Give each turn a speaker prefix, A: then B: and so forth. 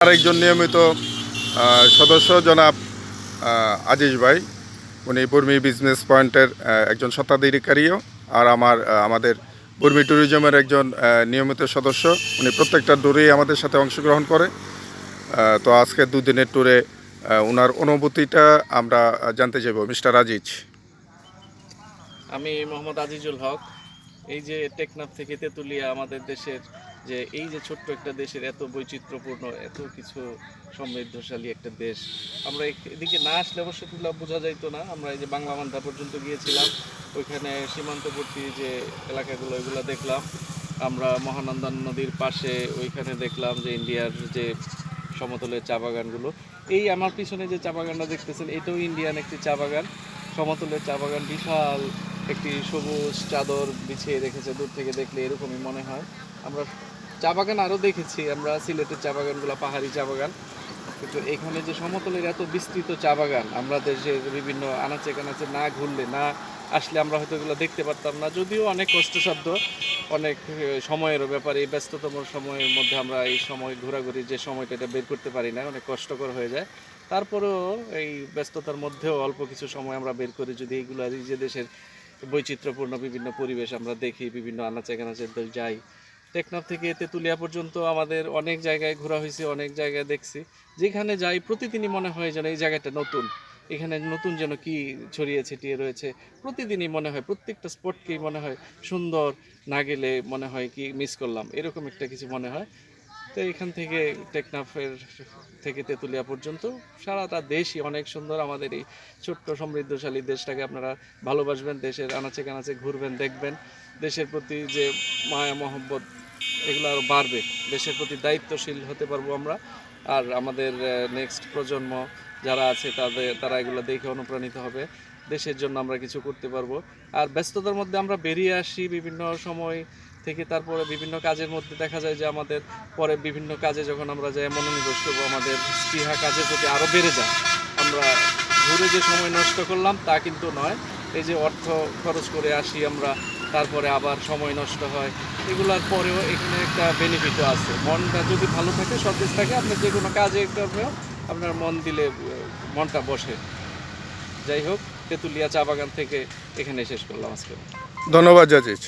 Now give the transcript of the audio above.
A: আরেকজন নিয়মিত সদস্য জনাব আজিজ ভাই, উনি বর্মি বিজনেস পয়েন্টের একজন স্বত্বাধিকারীও, আর আমাদের বর্মি ট্যুরিজমের একজন নিয়মিত সদস্য। উনি প্রত্যেকটা ট্যুরেই আমাদের সাথে অংশগ্রহণ করে। তো আজকে দুদিনের ট্যুরে ওনার অনুভূতিটা আমরা জানতে চাইব। মিস্টার আজিজ।
B: আমি মোহাম্মদ আজিজুল হক। এই যে টেকনাফ থেকে তেঁতুলিয়া আমাদের দেশের যে এই যে ছোট্ট একটা দেশের এত বৈচিত্র্যপূর্ণ এত কিছু সমৃদ্ধশালী একটা দেশ, আমরা এদিকে না আসলে অবশ্য বোঝা যাইতো না। আমরা এই যে বাংলা বান্ধা পর্যন্ত গিয়েছিলাম, ওইখানে সীমান্তবর্তী যে এলাকাগুলো এগুলো দেখলাম। আমরা মহানন্দা নদীর পাশে ওইখানে দেখলাম যে ইন্ডিয়ার যে সমতলের চা বাগানগুলো। এই আমার পিছনে যে চা বাগানটা দেখতেছেন এটাও ইন্ডিয়ান একটি চা বাগান, সমতলের চা বাগান। বিশাল একটি সবুজ চাদর বিছিয়ে রেখেছে, দূর থেকে দেখলে এরকমই মনে হয়। আমরা চা বাগান আরও দেখেছি, আমরা সিলেটের চা বাগানগুলো পাহাড়ি চা বাগান, কিন্তু এখানে যে সমতলের এত বিস্তৃত চা বাগান, আমরা দেশের বিভিন্ন আনাচে কানাচে না ঘুরলে না আসলে আমরা হয়তো এগুলো দেখতে পারতাম না। যদিও অনেক কষ্টসাধ্য, অনেক সময়েরও ব্যাপার। এই ব্যস্ততম সময়ের মধ্যে আমরা এই সময় ঘোরাঘুরি যে সময়টা এটা বের করতে পারি না, অনেক কষ্টকর হয়ে যায়। তারপরেও এই ব্যস্ততার মধ্যেও অল্প কিছু সময় আমরা বের করি যদি এইগুলো এই যে দেশের বৈচিত্র্যপূর্ণ বিভিন্ন পরিবেশ আমরা দেখি, বিভিন্ন আনাচে কানাচে যাই। টেকনাফ থেকে তেঁতুলিয়া পর্যন্ত আমাদের অনেক জায়গায় ঘোরা হয়েছে, অনেক জায়গায় দেখছি। যেখানে যাই প্রতিদিনই মনে হয় যেন এই জায়গাটা নতুন, এখানে নতুন যেন কি ছড়িয়ে ছিটিয়ে রয়েছে। প্রতিদিনই মনে হয় প্রত্যেকটা স্পটকেই মনে হয় সুন্দর, না গেলে মনে হয় কি মিস করলাম, এরকম একটা কিছু মনে হয়। তো এখান থেকে টেকনাফের থেকে তেঁতুলিয়া পর্যন্ত সারাটা দেশই অনেক সুন্দর। আমাদের এই ছোট্ট সমৃদ্ধশালী দেশটাকে আপনারা ভালোবাসবেন, দেশের আনাচে কানাচে ঘুরবেন, দেখবেন। দেশের প্রতি যে মায়া মহব্বত এগুলো আরও বাড়বে, দেশের প্রতি দায়িত্বশীল হতে পারবো আমরা। আর আমাদের নেক্সট প্রজন্ম যারা আছে তারা এগুলো দেখে অনুপ্রাণিত হবে, দেশের জন্য আমরা কিছু করতে পারবো। আর ব্যস্ততার মধ্যে আমরা বেরিয়ে আসি বিভিন্ন সময় থেকে, তারপরে বিভিন্ন কাজের মধ্যে দেখা যায় যে আমাদের পরে বিভিন্ন কাজে যখন আমরা যাই মনোনিবেশ করবো, আমাদের স্পৃহা কাজের প্রতি আরও বেড়ে যায়। আমরা ঘুরে যে সময় নষ্ট করলাম তা কিন্তু নয়, এই যে অর্থ খরচ করে আসি আমরা, তারপরে আবার সময় নষ্ট হয়, এগুলোর পরেও এখানে একটা বেনিফিটও আছে। মনটা যদি ভালো থাকে, সতেজ থাকে, আপনার যে কোনো কাজে করবেও আপনার মন দিলে মনটা বসে। যাই হোক, তেঁতুলিয়া চা বাগান থেকে এখানে শেষ করলাম আজকে।
A: ধন্যবাদ আজিজ।